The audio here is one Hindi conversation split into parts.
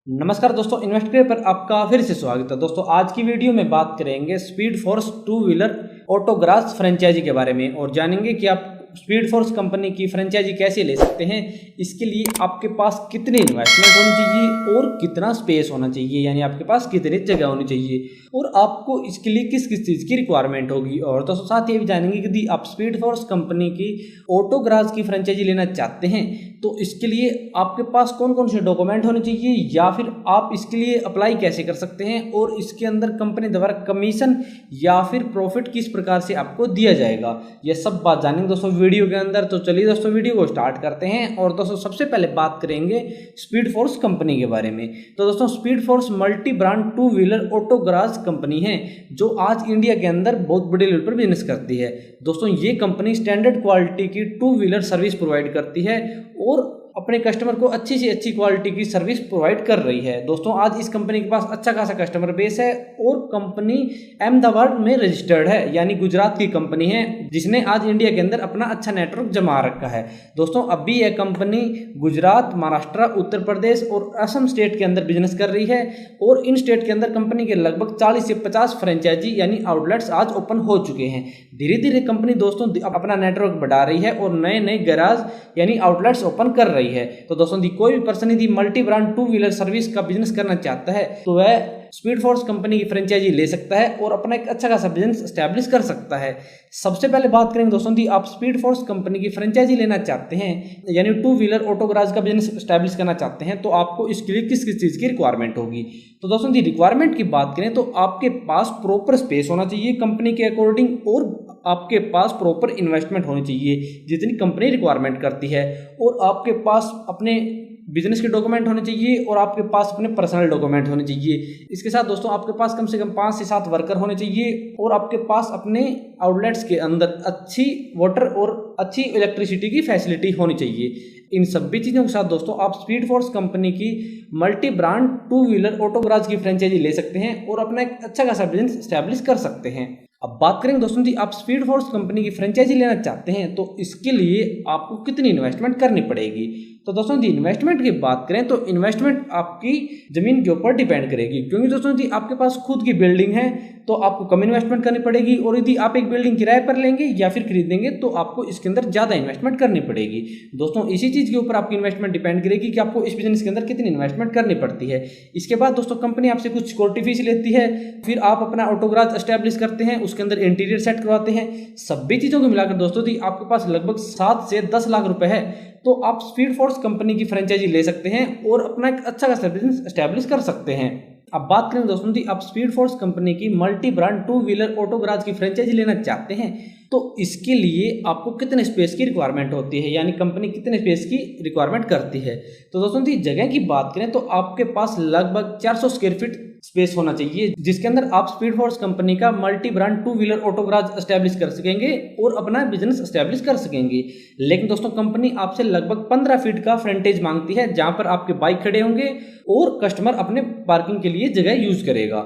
नमस्कार दोस्तों, इन्वेस्टर पर आपका फिर से स्वागत है। दोस्तों आज की वीडियो में बात करेंगे Speed Force two wheeler auto garage franchisee के बारे में और जानेंगे कि आप स्पीड फोर्स कंपनी की फ्रेंचाइजी कैसे ले सकते हैं। इसके लिए आपके पास कितनी इन्वेस्टमेंट होनी चाहिए और कितना स्पेस होना चाहिए, यानी आपके पास कितनी जगह होनी चाहिए और आपको इसके लिए किस किस चीज़ की रिक्वायरमेंट होगी। और दोस्तों साथ ही भी जानेंगे कि यदि आप स्पीड फोर्स कंपनी की ऑटो गराज की फ्रेंचाइजी लेना चाहते हैं तो इसके लिए आपके पास कौन कौन से डॉक्यूमेंट होने चाहिए या फिर आप इसके लिए अप्लाई कैसे कर सकते हैं और इसके अंदर कंपनी द्वारा कमीशन या फिर प्रॉफिट किस प्रकार से आपको दिया जाएगा, यह सब बात जानेंगे दोस्तों वीडियो के अंदर। तो चलिए दोस्तों वीडियो को स्टार्ट करते हैं। और दोस्तों सबसे पहले बात करेंगे स्पीड फोर्स कंपनी के बारे में। तो दोस्तों speed force multi brand to wheeler auto garage company है जो आज इंडिया के अंदर बहुत बड़े लेवल पर बिजनेस करती है। दोस्तों ये कंपनी स्टैंडर्ड क्वालिटी की टू व्हीलर सर्विस प्रोवाइड करती है और अपने कस्टमर को अच्छी से अच्छी क्वालिटी की सर्विस प्रोवाइड कर रही है। दोस्तों आज इस कंपनी के पास अच्छा खासा कस्टमर बेस है और कंपनी अहमदाबाद में रजिस्टर्ड है, यानी गुजरात की कंपनी है जिसने आज इंडिया के अंदर अपना अच्छा नेटवर्क जमा रखा है। दोस्तों अभी यह कंपनी गुजरात, महाराष्ट्र, उत्तर प्रदेश और असम स्टेट के अंदर बिजनेस कर रही है और इन स्टेट के अंदर कंपनी के लगभग 40 से 50 फ्रेंचाइजी यानी आउटलेट्स आज ओपन हो चुके हैं। धीरे धीरे कंपनी दोस्तों अपना नेटवर्क बढ़ा रही है और नए नए गैराज यानी आउटलेट्स ओपन कर रही है। तो दोस्तों कोई भी पर्सन यदि multi brand two wheeler service का बिजनेस करना चाहता है तो वह स्पीड फोर्स कंपनी की फ्रेंचाइजी ले सकता है और अपना एक अच्छा खासा बिजनेस एस्टैब्लिश कर सकता है। सबसे पहले बात करेंगे दोस्तों यदि आप स्पीड फोर्स कंपनी की फ्रेंचाइजी लेना चाहते हैं यानी टू व्हीलर ऑटो गराज का बिजनेस एस्टैब्लिश करना चाहते हैं तो आपको इसके लिए किस किस चीज़ की रिक्वायरमेंट होगी। तो दोस्तों यदि रिक्वायरमेंट की बात करें तो आपके पास प्रॉपर स्पेस होना चाहिए कंपनी के अकॉर्डिंग और आपके पास प्रॉपर इन्वेस्टमेंट होनी चाहिए जितनी कंपनी रिक्वायरमेंट करती है और आपके पास अपने बिजनेस के डॉक्यूमेंट होने चाहिए और आपके पास अपने पर्सनल डॉक्यूमेंट होने चाहिए। इसके साथ दोस्तों आपके पास कम से कम 5 से 7 वर्कर होने चाहिए और आपके पास अपने आउटलेट्स के अंदर अच्छी वाटर और अच्छी इलेक्ट्रिसिटी की फैसिलिटी होनी चाहिए। इन सभी चीज़ों के साथ दोस्तों आप स्पीड फोर्स कंपनी की multi brand to wheeler auto garage की फ्रेंचाइजी ले सकते हैं और अपना एक अच्छा खासा बिजनेस एस्टैब्लिश कर सकते हैं। अब बात करेंगे दोस्तों जी आप स्पीड फोर्स कंपनी की फ्रेंचाइजी लेना चाहते हैं तो इसके लिए आपको कितनी इन्वेस्टमेंट करनी पड़ेगी। तो दोस्तों जी इन्वेस्टमेंट की बात करें तो इन्वेस्टमेंट आपकी ज़मीन के ऊपर डिपेंड करेगी, क्योंकि दोस्तों जी आपके पास खुद की बिल्डिंग है तो आपको कम इन्वेस्टमेंट करनी पड़ेगी और यदि आप एक बिल्डिंग किराए पर लेंगे या फिर खरीदेंगे तो आपको इसके अंदर ज़्यादा इन्वेस्टमेंट करनी पड़ेगी। दोस्तों इसी चीज़ के ऊपर आपकी इन्वेस्टमेंट डिपेंड करेगी कि आपको इस बिजनेस के अंदर कितनी इन्वेस्टमेंट करनी पड़ती है। इसके बाद दोस्तों कंपनी आपसे कुछ सिक्योरिटी फीस लेती है, फिर आप अपना ऑटो गराज एस्टैब्लिश करते हैं, उसके अंदर इंटीरियर सेट करवाते हैं। सभी चीज़ों को मिलाकर दोस्तों जी आपके पास लगभग 7 से 10 लाख रुपए है तो आप स्पीड फोर्स कंपनी की फ्रेंचाइजी ले सकते हैं और अपना एक अच्छा खासा बिजनेस एस्टैब्लिश कर सकते हैं। अब बात करें दोस्तों जी आप स्पीड फोर्स कंपनी की multi brand to wheeler auto garage की फ्रेंचाइजी लेना चाहते हैं तो इसके लिए आपको कितने स्पेस की रिक्वायरमेंट होती है, यानी कंपनी कितने स्पेस की रिक्वायरमेंट करती है। तो दोस्तों जी जगह की बात करें तो आपके पास लगभग 400 स्क्वायर फीट स्पेस होना चाहिए जिसके अंदर आप स्पीड फोर्स कंपनी का multi brand to wheeler auto garage establish कर सकेंगे और अपना बिजनेस एस्टैब्लिश कर सकेंगे। लेकिन दोस्तों कंपनी आपसे लगभग 15 फीट का फ्रंटेज मांगती है जहां पर आपके बाइक खड़े होंगे और कस्टमर अपने पार्किंग के लिए जगह यूज करेगा।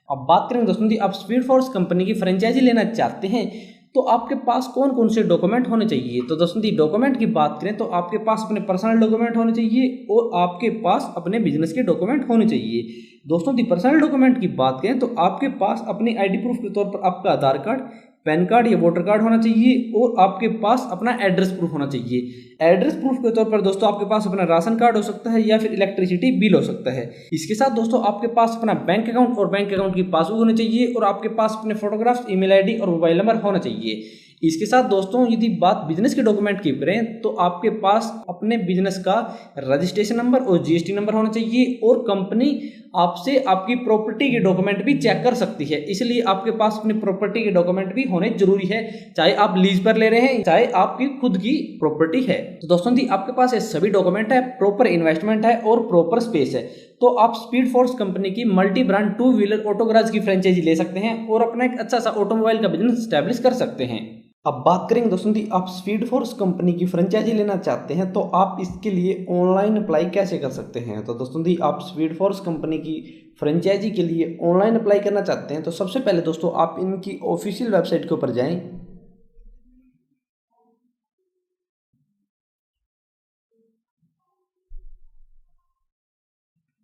अब बात करें दोस्तों जी आप स्पीड फोर्स कंपनी की फ्रेंचाइजी लेना चाहते हैं तो आपके पास कौन कौन से डॉक्यूमेंट होने चाहिए। तो दोस्तों जी डॉक्यूमेंट की बात करें तो आपके पास अपने पर्सनल डॉक्यूमेंट होने चाहिए और आपके पास अपने बिजनेस के डॉक्यूमेंट होने चाहिए। दोस्तों जी पर्सनल डॉक्यूमेंट की बात करें तो आपके पास अपनी आईडी प्रूफ के तौर पर आपका आधार कार्ड, पैन कार्ड या वोटर कार्ड होना चाहिए और आपके पास अपना एड्रेस प्रूफ होना चाहिए। एड्रेस प्रूफ के तौर पर दोस्तों आपके पास अपना राशन कार्ड हो सकता है या फिर इलेक्ट्रिसिटी बिल हो सकता है। इसके साथ दोस्तों आपके पास अपना बैंक अकाउंट और बैंक अकाउंट की पासबुक होनी चाहिए और आपके पास अपने फोटोग्राफ्स, ईमेल आईडी और मोबाइल नंबर होना चाहिए। इसके साथ दोस्तों यदि बात बिजनेस के डॉक्यूमेंट की करें तो आपके पास अपने बिजनेस का रजिस्ट्रेशन नंबर और जीएसटी नंबर होना चाहिए और कंपनी आपसे आपकी प्रॉपर्टी के डॉक्यूमेंट भी चेक कर सकती है, इसलिए आपके पास अपनी प्रॉपर्टी के डॉक्यूमेंट भी होने जरूरी है, चाहे आप लीज पर ले रहे हैं चाहे आपकी खुद की प्रॉपर्टी है। तो दोस्तों जी आपके पास ये सभी डॉक्यूमेंट है, प्रॉपर इन्वेस्टमेंट है और प्रॉपर स्पेस है तो आप स्पीड फोर्स कंपनी की multi brand to wheeler auto garage की फ्रेंचाइजी ले सकते हैं और अपना एक अच्छा सा ऑटोमोबाइल का बिजनेस एस्टैब्लिश कर सकते हैं। अब बात करेंगे दोस्तों जी आप स्पीड फोर्स कंपनी की फ्रेंचाइजी लेना चाहते हैं तो आप इसके लिए ऑनलाइन अप्लाई कैसे कर सकते हैं। तो दोस्तों जी आप स्पीड फोर्स कंपनी की फ्रेंचाइजी के लिए ऑनलाइन अप्लाई करना चाहते हैं तो सबसे पहले दोस्तों आप इनकी ऑफिशियल वेबसाइट के ऊपर जाएं।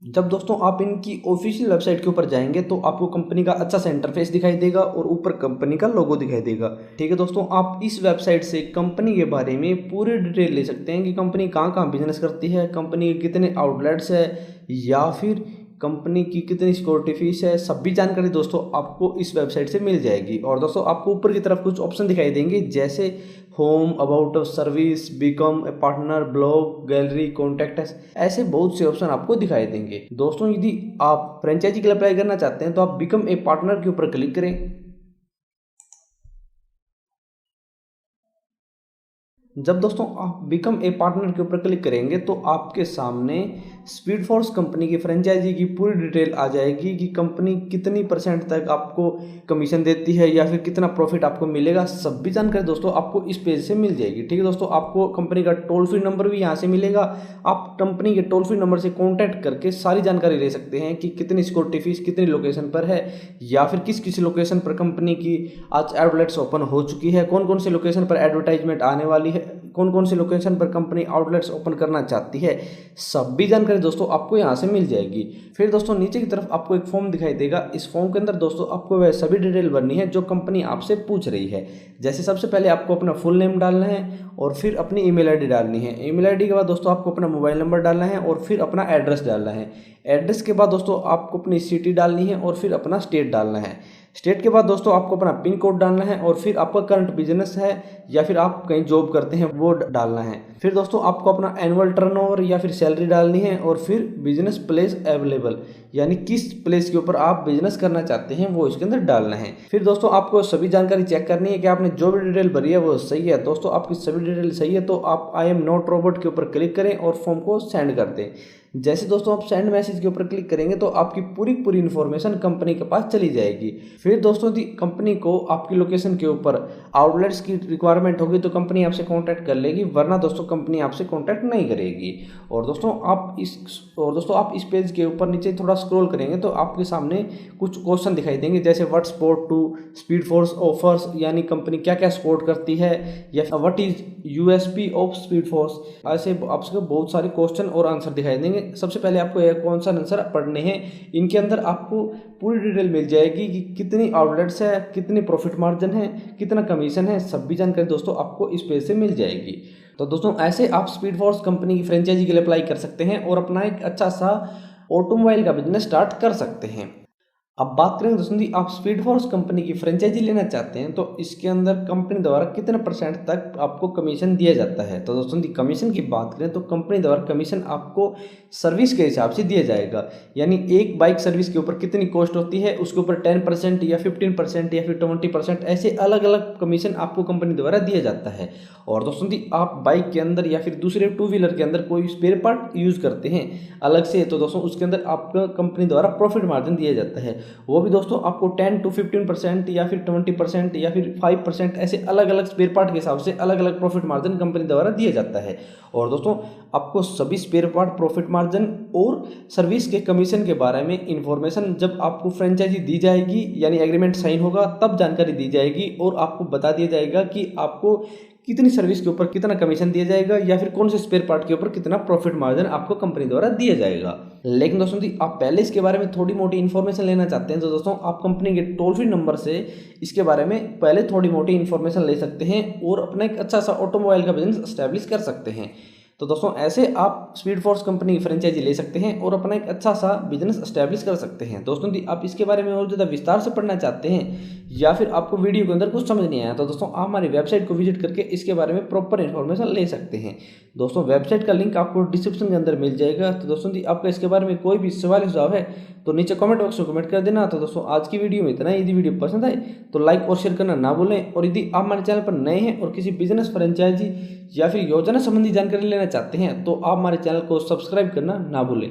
जब दोस्तों आप इनकी ऑफिशियल वेबसाइट के ऊपर जाएंगे तो आपको कंपनी का अच्छा सा इंटरफेस दिखाई देगा और ऊपर कंपनी का लोगो दिखाई देगा। ठीक है दोस्तों, आप इस वेबसाइट से कंपनी के बारे में पूरी डिटेल ले सकते हैं कि कंपनी कहाँ कहाँ बिजनेस करती है, कंपनी के कितने आउटलेट्स है, या फिर कंपनी की कितनी सिक्योरिटी फीस है। सभी जानकारी दोस्तों आपको इस वेबसाइट से मिल जाएगी। और दोस्तों आपको ऊपर की तरफ कुछ ऑप्शन दिखाई देंगे, जैसे home, about service, become a partner, blog, gallery, contact, ऐसे बहुत से ऑप्शन आपको दिखाई देंगे। दोस्तों यदि आप फ्रेंचाइजी के लिए अप्लाई करना चाहते हैं तो आप बिकम ए पार्टनर के ऊपर क्लिक करें। जब दोस्तों आप बिकम ए पार्टनर के ऊपर क्लिक करेंगे तो आपके सामने स्पीड फोर्स कंपनी की फ्रेंचाइजी की पूरी डिटेल आ जाएगी कि कंपनी कितनी % तक आपको कमीशन देती है या फिर कितना प्रॉफिट आपको मिलेगा। सभी जानकारी दोस्तों आपको इस पेज से मिल जाएगी। ठीक है दोस्तों, आपको कंपनी का टोल फ्री नंबर भी यहाँ से मिलेगा। आप कंपनी के टोल फ्री नंबर से कॉन्टैक्ट करके सारी जानकारी ले सकते हैं कि कितनी सिक्योरिटी फीस कितनी लोकेशन पर है, या फिर किस किस लोकेशन पर कंपनी की आज आउटलेट्स ओपन हो चुकी है, कौन कौन से लोकेशन पर एडवर्टाइजमेंट आने वाली है, कौन कौन सी लोकेशन पर कंपनी आउटलेट्स ओपन करना चाहती है। सभी जानकारी दोस्तों आपको यहाँ से मिल जाएगी। फिर दोस्तों नीचे की तरफ आपको एक फॉर्म दिखाई देगा। इस फॉर्म के अंदर दोस्तों आपको वह सभी डिटेल भरनी है जो कंपनी आपसे पूछ रही है। जैसे सबसे पहले आपको अपना फुल नेम डालना है और फिर अपनी ईमेल आईडी डालनी है। ईमेल आईडी के बाद दोस्तों आपको अपना मोबाइल नंबर डालना है और फिर अपना एड्रेस डालना है। एड्रेस के बाद दोस्तों आपको अपनी सिटी डालनी है और फिर अपना स्टेट डालना है। स्टेट के बाद दोस्तों आपको अपना पिन कोड डालना है और फिर आपका करंट बिजनेस है या फिर आप कहीं जॉब करते हैं वो डालना है। फिर दोस्तों आपको अपना एनुअल टर्नओवर या फिर सैलरी डालनी है और फिर बिजनेस प्लेस अवेलेबल, यानी किस प्लेस के ऊपर आप बिजनेस करना चाहते हैं वो इसके अंदर डालना है। फिर दोस्तों आपको सभी जानकारी चेक करनी है कि आपने जो भी डिटेल भरी है वो सही है। दोस्तों आपकी सभी डिटेल सही है तो आप आई एम नॉट रोबोट के ऊपर क्लिक करें और फॉर्म को सेंड कर दें। जैसे दोस्तों आप सेंड मैसेज के ऊपर क्लिक करेंगे तो आपकी पूरी इन्फॉर्मेशन कंपनी के पास चली जाएगी। फिर दोस्तों यदि कंपनी को आपकी लोकेशन के ऊपर आउटलेट्स की रिक्वायरमेंट होगी तो कंपनी आपसे कांटेक्ट कर लेगी, वरना दोस्तों कंपनी आपसे कांटेक्ट नहीं करेगी। और दोस्तों आप इस पेज के ऊपर नीचे थोड़ा स्क्रॉल करेंगे तो आपके सामने कुछ क्वेश्चन दिखाई देंगे, जैसे what support to Speed Force offers, यानी कंपनी क्या क्या सपोर्ट करती है, या what is USP of Speed Force. ऐसे आपसे बहुत सारे क्वेश्चन और आंसर दिखाई देंगे। सबसे पहले आपको यह कौन सा आंसर पढ़ने हैं। इनके अंदर आपको पूरी डिटेल मिल जाएगी कि कितनी आउटलेट्स है, कितनी प्रॉफिट मार्जिन है, कितना कमीशन है। सभी जानकारी दोस्तों आपको इस पेज से मिल जाएगी। तो दोस्तों ऐसे आप स्पीड फोर्स कंपनी की फ्रेंचाइजी के लिए अप्लाई कर सकते हैं और अपना एक अच्छा सा ऑटोमोबाइल का बिजनेस स्टार्ट कर सकते हैं। अब बात करें दोस्तों जी, आप स्पीड फोर्स कंपनी की फ्रेंचाइजी लेना चाहते हैं तो इसके अंदर कंपनी द्वारा कितने % तक आपको कमीशन दिया जाता है। तो दोस्तों जी कमीशन की बात करें तो कंपनी द्वारा कमीशन आपको सर्विस के हिसाब से दिया जाएगा, यानी एक बाइक सर्विस के ऊपर कितनी कॉस्ट होती है उसके ऊपर 10% या 15% या फिर 20% ऐसे अलग अलग कमीशन आपको कंपनी द्वारा दिया जाता है। और दोस्तों जी आप बाइक के अंदर या फिर दूसरे 2 व्हीलर के अंदर कोई स्पेयर पार्ट यूज करते हैं अलग से, तो दोस्तों उसके अंदर आपको कंपनी द्वारा प्रॉफिट मार्जिन दिया जाता है। वो भी दोस्तों आपको 10 to 15% या फिर 20% या फिर 5% ऐसे अलग अलग स्पेयर पार्ट के हिसाब से अलग अलग प्रॉफिट मार्जिन कंपनी द्वारा दिया जाता है। और दोस्तों आपको सभी स्पेयर पार्ट, प्रॉफिट मार्जिन और सर्विस के कमीशन के बारे में इंफॉर्मेशन जब आपको फ्रेंचाइजी दी जाएगी, यानी एग्रीमेंट साइन होगा, तब जानकारी दी जाएगी और आपको बता दिया जाएगा कि आपको कितनी सर्विस के ऊपर कितना कमीशन दिया जाएगा या फिर कौन से स्पेयर पार्ट के ऊपर कितना प्रॉफिट मार्जिन आपको कंपनी द्वारा दिया जाएगा। लेकिन दोस्तों जी आप पहले इसके बारे में थोड़ी मोटी इन्फॉर्मेशन लेना चाहते हैं तो दोस्तों आप कंपनी के टोल फ्री नंबर से इसके बारे में पहले थोड़ी मोटी इन्फॉर्मेशन ले सकते हैं और अपना एक अच्छा सा ऑटोमोबाइल का बिजनेस एस्टेब्लिश कर सकते हैं। तो दोस्तों ऐसे आप स्पीड फोर्स कंपनी की फ्रेंचाइजी ले सकते हैं और अपना एक अच्छा सा बिजनेस एस्टेब्लिश कर सकते हैं। दोस्तों यदि आप इसके बारे में और ज़्यादा विस्तार से पढ़ना चाहते हैं या फिर आपको वीडियो के अंदर कुछ समझ नहीं आया तो दोस्तों आप हमारी वेबसाइट को विजिट करके इसके बारे में प्रॉपर इन्फॉर्मेशन ले सकते हैं। दोस्तों वेबसाइट का लिंक आपको डिस्क्रिप्शन के अंदर मिल जाएगा। तो दोस्तों यदि आपका इसके बारे में कोई भी सवाल सुझाव है तो नीचे कमेंट बॉक्स में कमेंट कर देना। तो दोस्तों आज की वीडियो में इतना ही। यदि वीडियो पसंद आए तो लाइक और शेयर करना ना भूलें। और यदि आप हमारे चैनल पर नए हैं और किसी बिजनेस, फ्रेंचाइजी या फिर योजना संबंधी जानकारी लेना चाहते हैं तो आप हमारे चैनल को सब्सक्राइब करना ना भूलें।